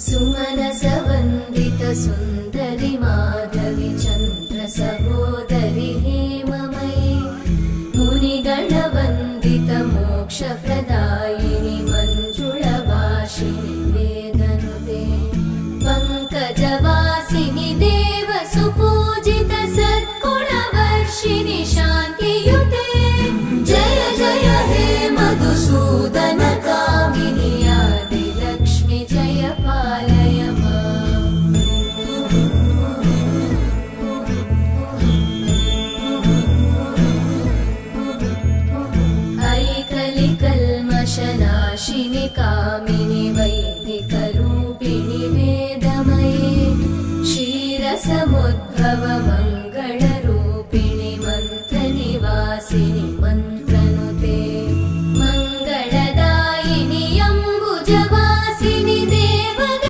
सुमनसवन्दित सुन्दरि माधवि चन्द्र सहोदरि हेममयि मुनिगणवन्दित मोक्षप्रदायिनि मञ्जुळभाषिणि वेदनुते पङ्कजवासिनि देवसुपूजित सद्गुणवर्षिणि शान्तियुते जय जय हे मधुसूदन कामिनि आदिलक्ष्मि जय पालय माम्। ऐकलिकल्मषनाशिनि कामिनि वैदिकरूपिणि वेदमये क्षीरसमुद्भव